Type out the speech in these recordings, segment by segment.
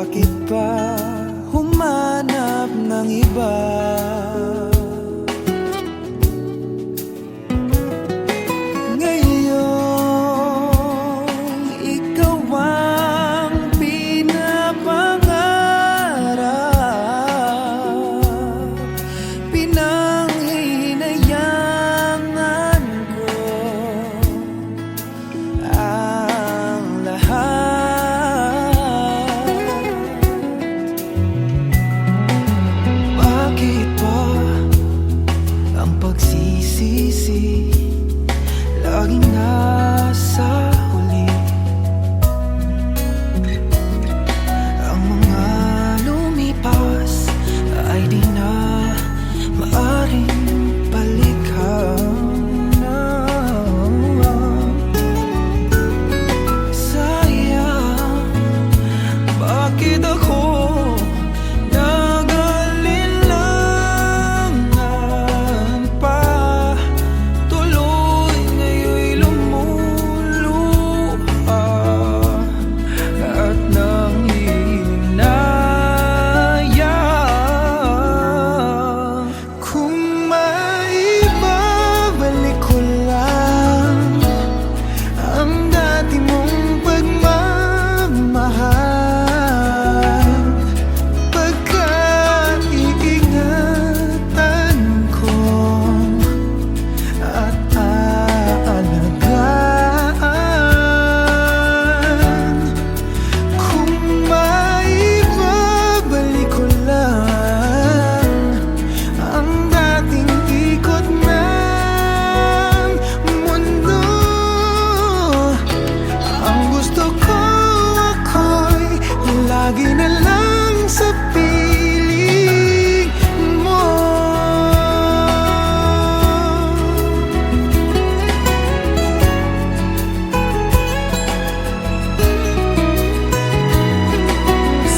bakit pa humanap ng iba? Ngayon, ikaw ang pinapangarap, pinanghihinayangan ko ang lahat. Bakit ba ang pagsisisi laging nasa huli? Ang mga lumipas ay di na maaring balikan na. Sayang, bakit ako nag-alinlangan pa? Tuloy ngayon'y lumuluha at nanghihinayang. Kung maibabalik ko lang ang dati mong pagmamahal, pagkaiingatan ko at aalagaan. Kung maibabalik ko lang ang dating ikot ng mundo, ang gusto ko ako'y lagi na lang sa piling mo.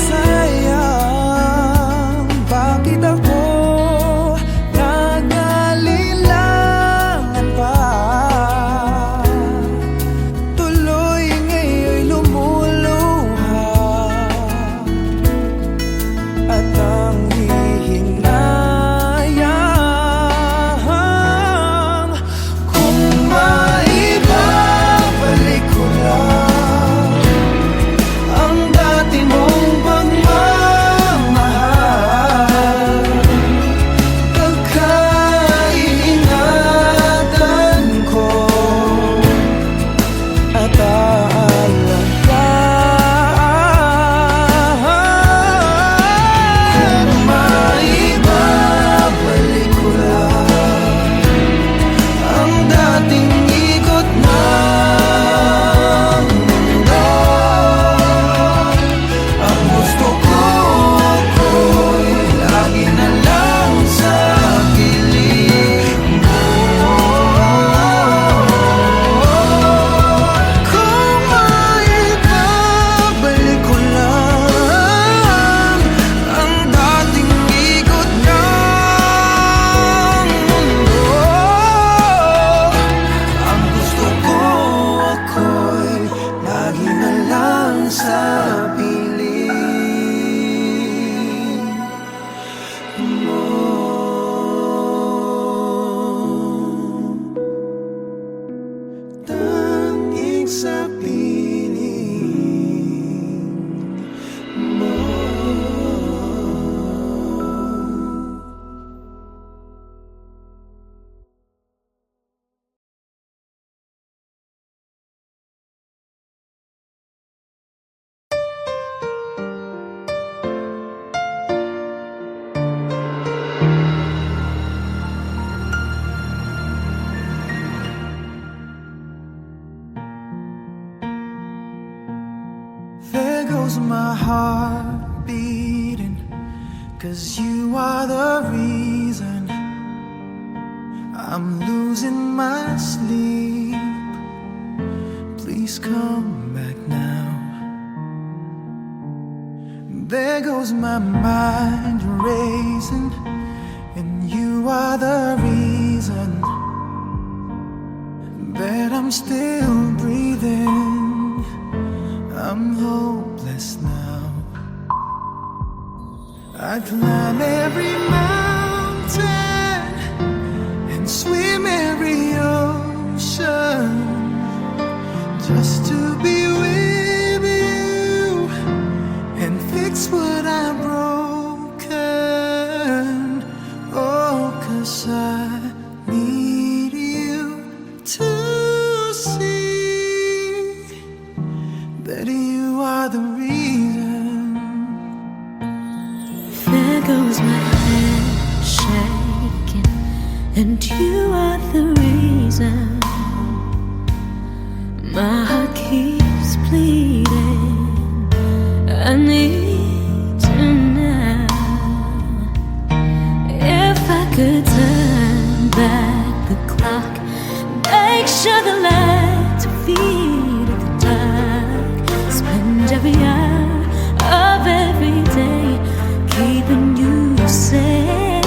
Sayang, bakit ako nag-alinlangan pa? Tuloy ngayon'y lumuluha at nanghihinayang. Kung maibabalik ko lang ang dati mong pagmamahal, pagkaiingatan ko at aalagaan. Kung maibabalik ko lang ang dating ikot ng mundo, ang gusto ko ako'y lagi na lang sa piling mo. Kung maibabalik ko lang ang dating ikot ng mundo, ang gusto ko ako'y lagi na lang sa piling mo. Tanging sa piling mo. There goes my heart beating, 'cause you are the reason I'm losing my sleep. Please come back now. There goes my mind racing, and you are the reason that I'm still breathing. I'm hopeless now. I'd climb every mountain and swim every ocean just to be with you and fix what I've broken. Oh, 'cause I need you to see that you are the reason. There goes my hand shaking, and you are the reason. My heart keeps bleeding. I need you now. If I could turn back the clock, make sure the lights are feed at the dark, spend every hour of every day keeping you safe.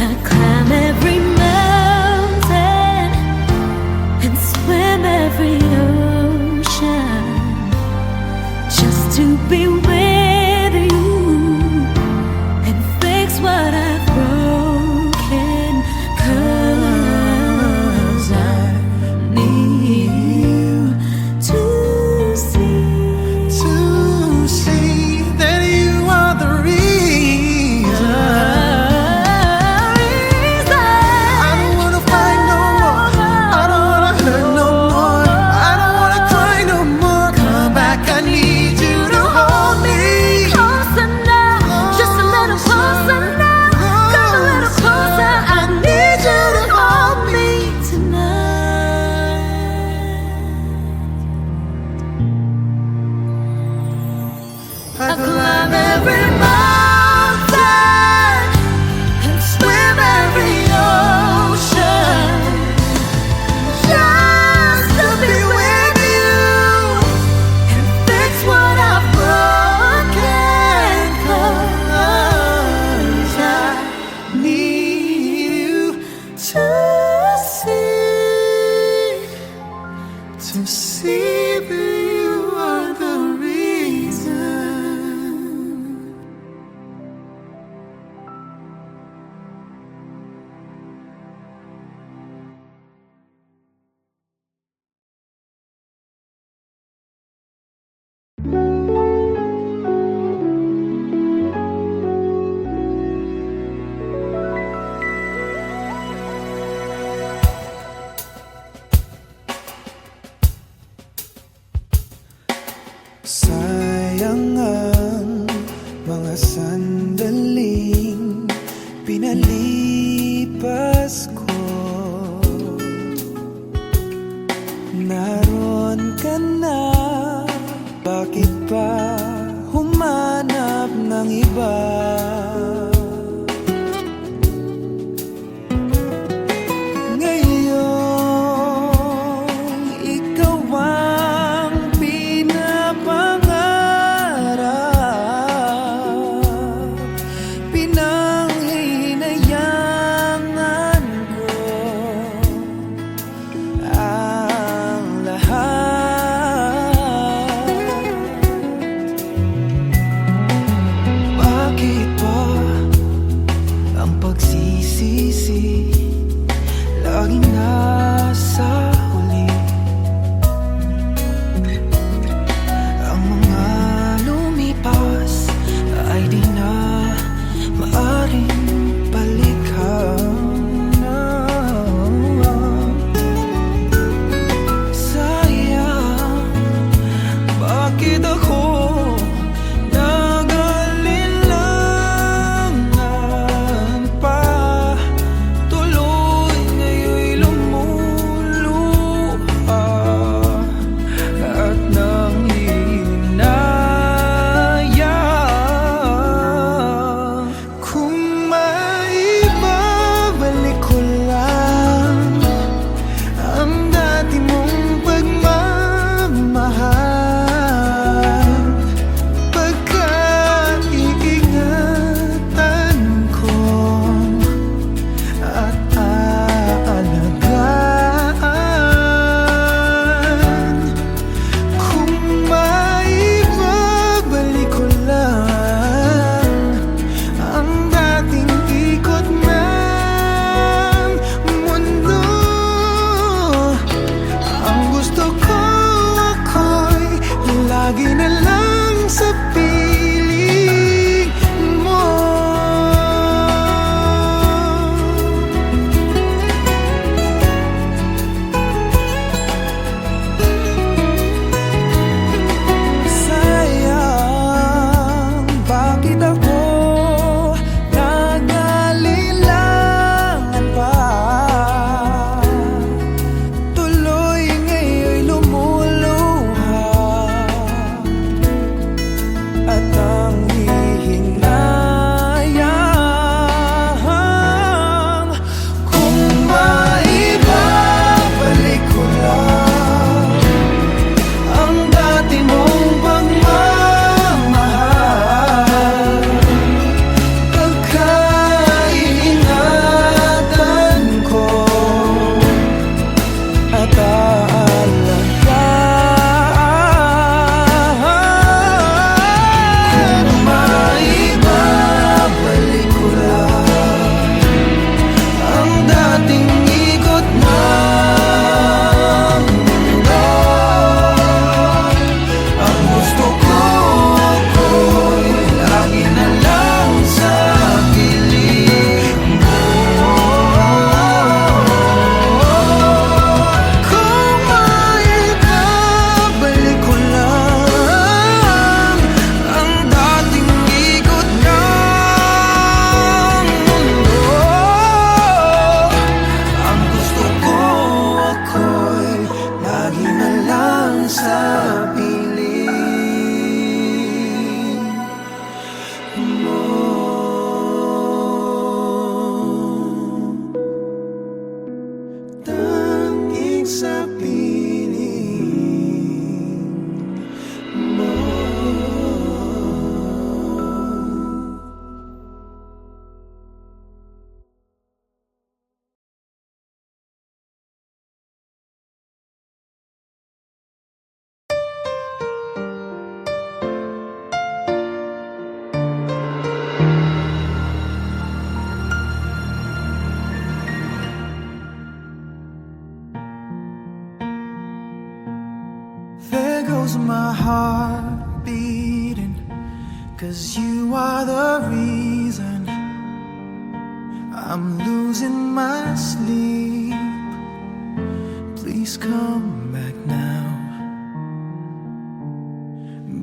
I climb every mountain and swim every ocean just to be with you and fix what I've broken. 'Cause I need you to see that you are the reason. I don't wanna fight no more. I don't wanna hurt no more. I don't wanna cry no more. Come back, I need you to hold me. Closer now, just a little closer now. Come a little closer, I need you to hold me tonight. I climb every mountain and swim every ocean just to be with you and fix what I've broken. 'Cause I need you to see that you are the reason. Sayang ang mga sandaling pinalipas ko. Naroon ka na, bakit pa humanap ng iba? Ngayon, ikaw ang pinapangarap, pinanghinayangan ko ang lahat. 'cause you are the reason I'm losing my sleep. Please come back now.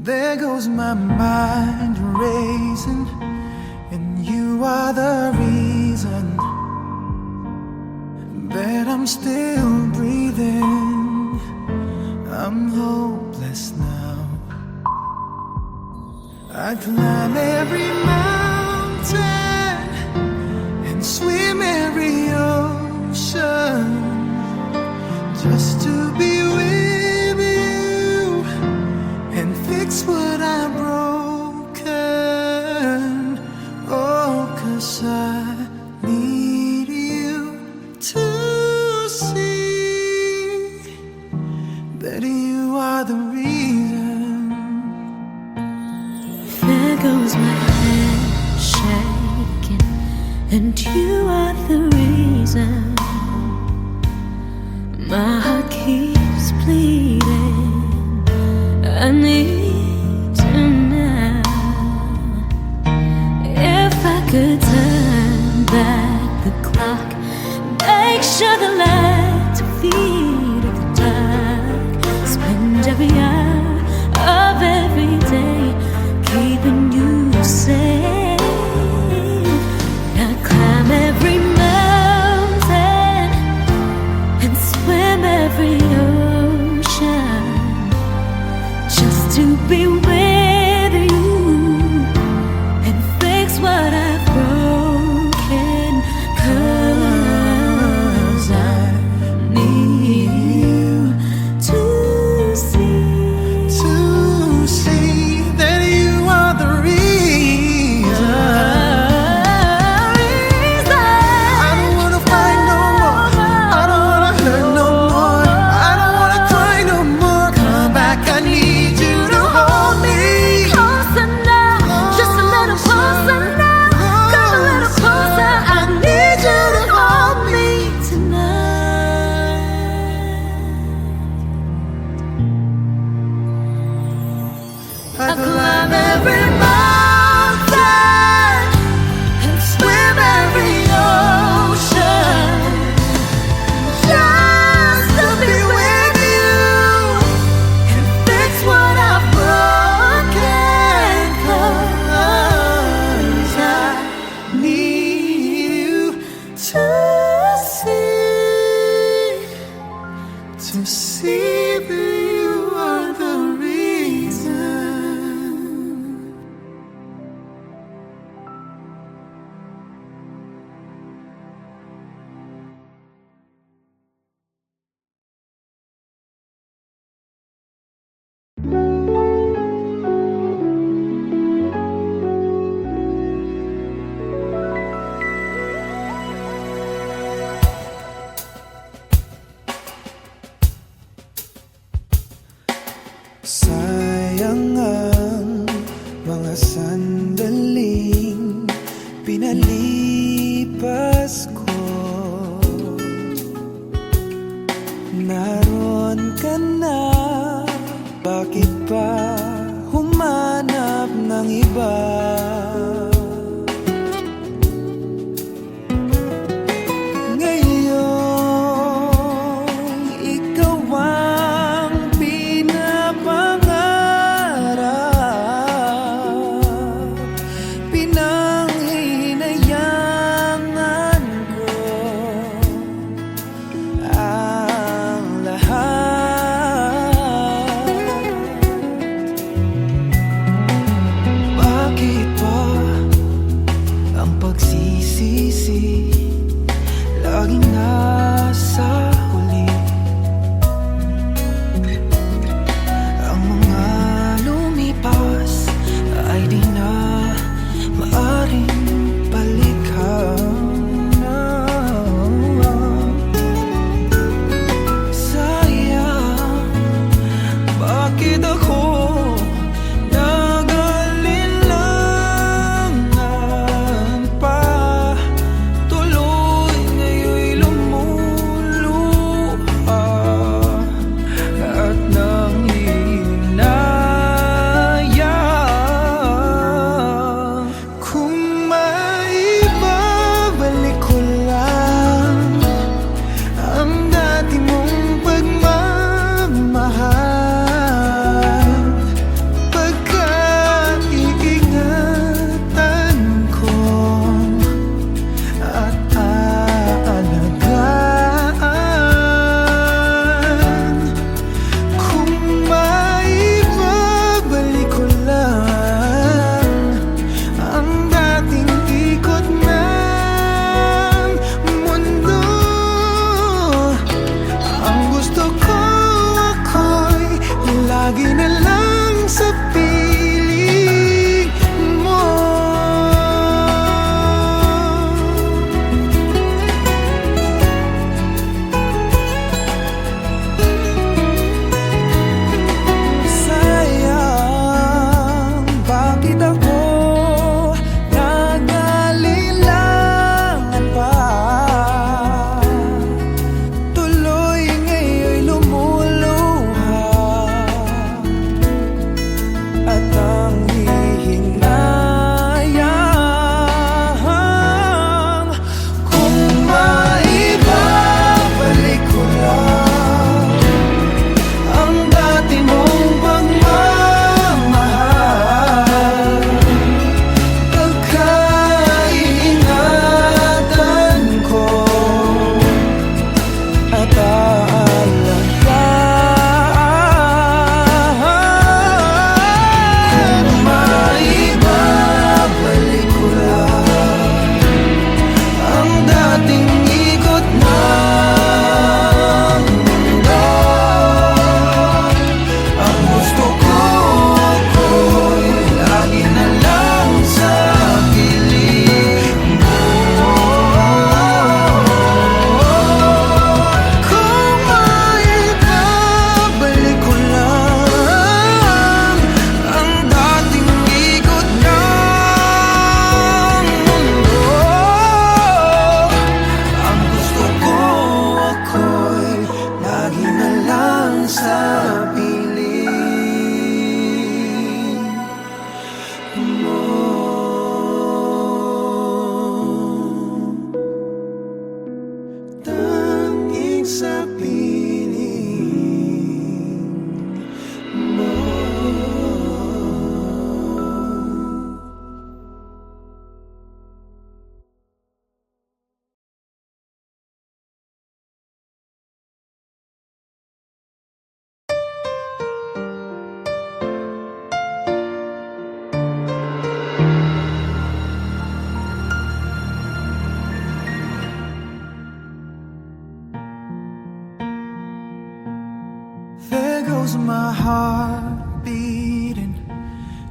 There goes my mind racing, and you are the reason that I'm still breathing. I'm hopeless now. I'd climb every mountain and swim every ocean just to be with you and fix what I've broken. Oh, 'cause I need you to see that you are the reason. There goes my hand shaking, and you are the reason. My heart keeps bleeding. I need you now. If I could turn back the clock, make sure the lights are feed at the dark, spend every hour of every day keeping you safe. I'd climb every mountain and swim every ocean just to be with you and fix what I've broken. 'Cause I need you to see that you are the reason. I don't wanna fight no more. I don't wanna hurt no more. I don't wanna cry no more. Come back, I need you to hold me. Closer now, just a little closer now. Come a little closer, I need you to hold me tonight. I climb every mountain and swim every ocean just to be with you and fix what I've broken. 'Cause I need you to see that you are the reason. Sayang ang mga sandaling pinalipas ko. Naroon ka na, bakit pa humanap ng iba? Ngayon, ikaw ang pinapangarap, pinanghinayangan ko ang lahat. Bakit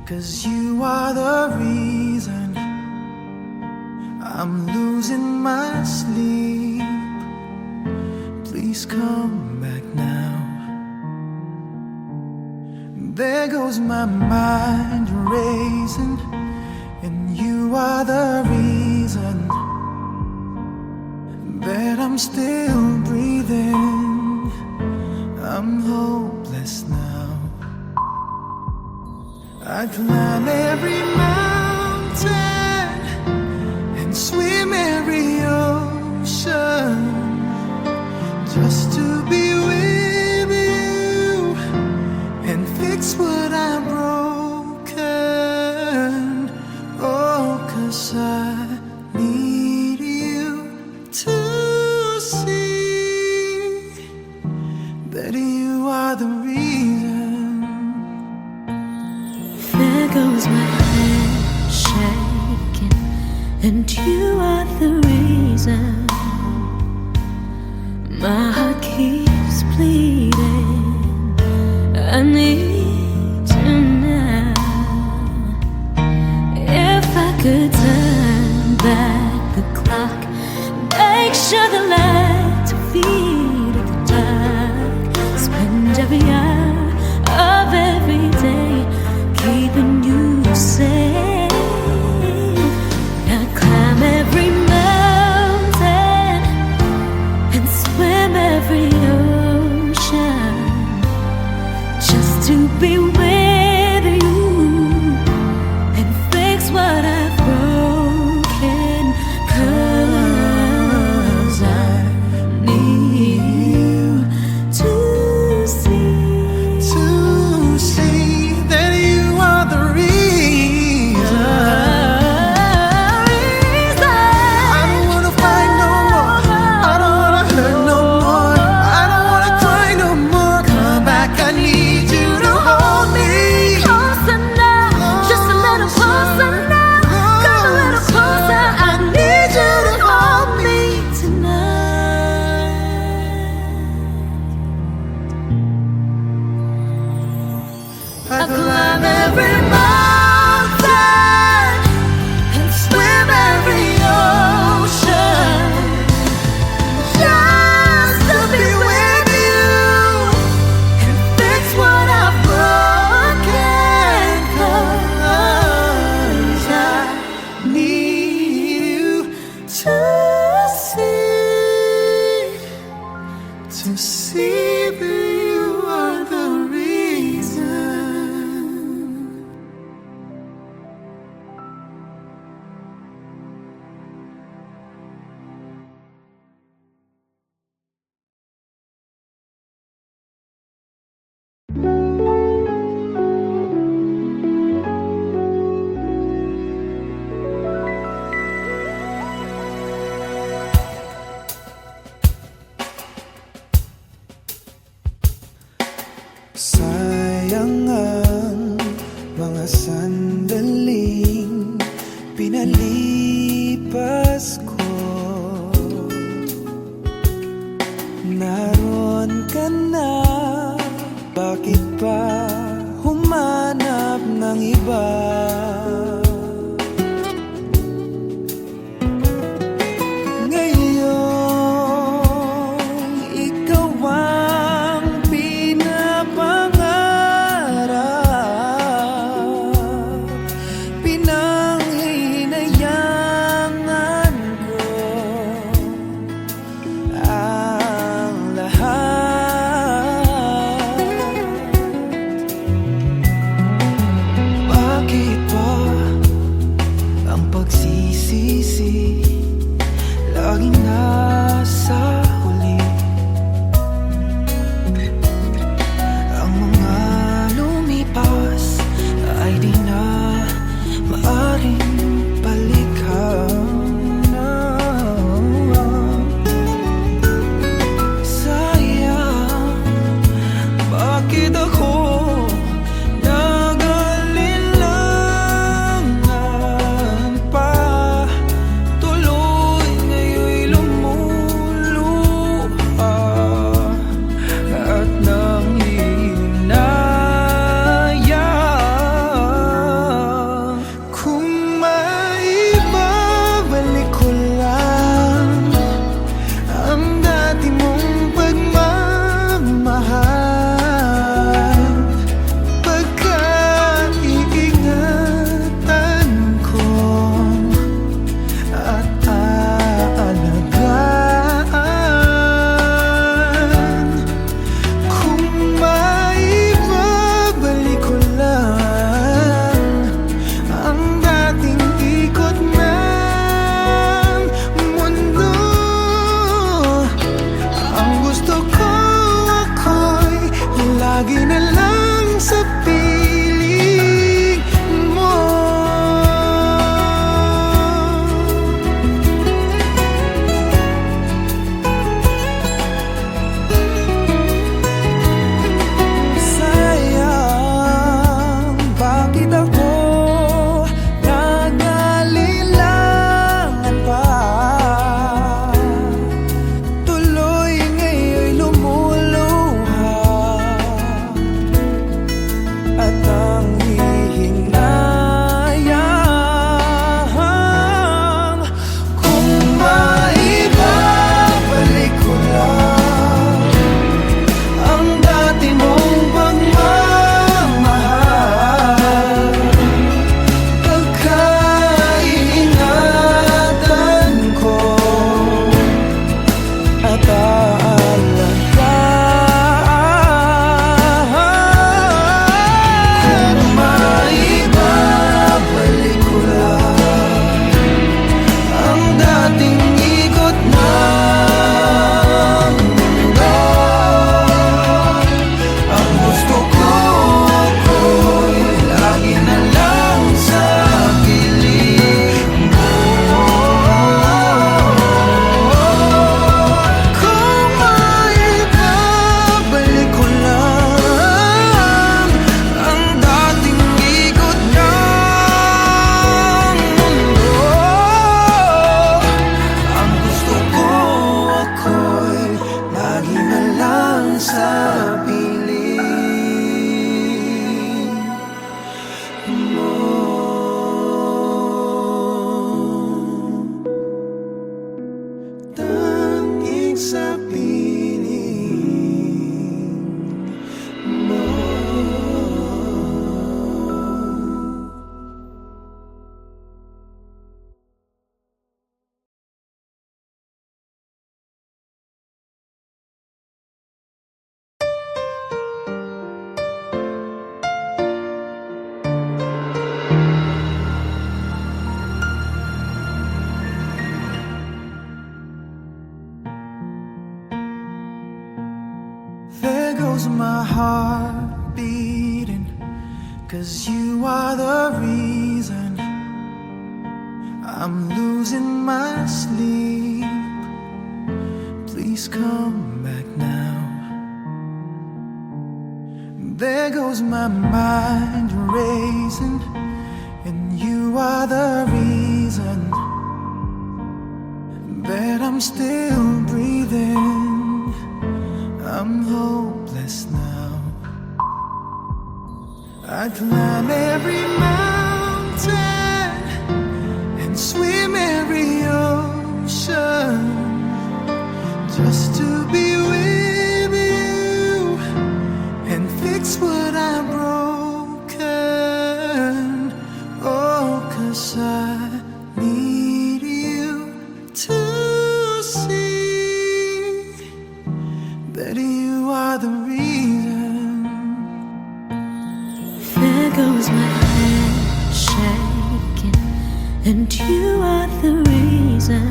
'cause you are the reason I'm losing my sleep. Please come back now. There goes my mind racing, and you are the reason that I'm still breathing. I'm hopeless now. I climb every mountain and swim every ocean just to be with you and fix what I've broken. Oh, 'cause I need you to see that you are the reason. There goes my hand shaking, and you are the reason. My heart keeps bleeding. I need you now. If I could turn back the clock, make sure the lights are feed at the dark, spend every hour of every day keeping you safe. I climb every mountain and swim every ocean just to be with you and fix what I've broken. 'Cause I need you to see that you are the reason. I don't wanna fight no more. I don't wanna hurt no more. I don't wanna cry no more. Come back, I need you to hold me. Closer now, just a little closer now. Come a little closer, I need you to hold me tonight. I climb every mountain and swim every ocean just to be with you and fix what I've broken. 'Cause I need you to see that you are the reason. Sayang ang mga sandaling pinalipas ko. Naroon ka na, bakit pa humanap ng iba? Ngayon, ikaw ang pinapangarap, pinanghihinayangan ko ang lahat. Bakit ba 'cause you are the reason I'm losing my sleep. Please come back now. There goes my mind racing, and you are the reason that I'm still breathing. I'm hopeless now. I'd climb every mountain and swim every ocean just to be with you and fix what I've broken. Oh, 'cause I need you to see that you are the reason. There goes my hand shaking, and you are the reason.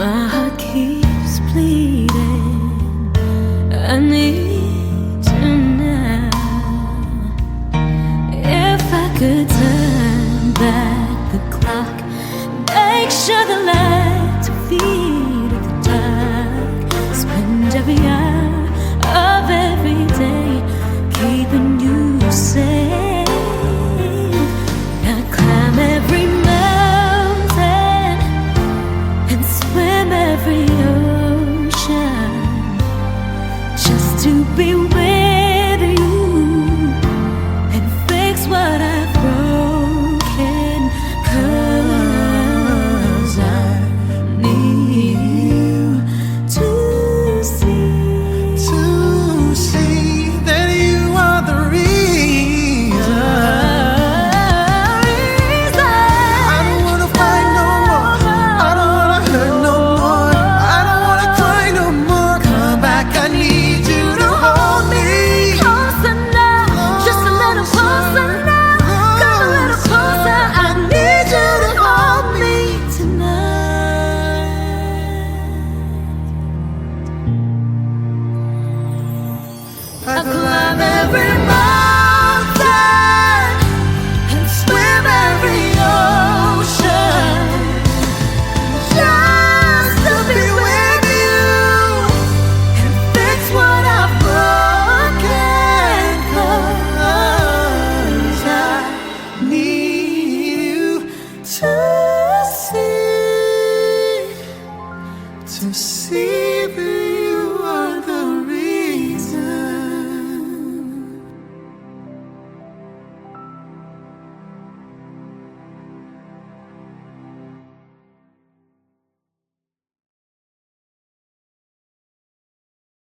My heart keeps bleeding. I need you now. If I could turn back the clock, make sure the lights feed at the dark, spend every hour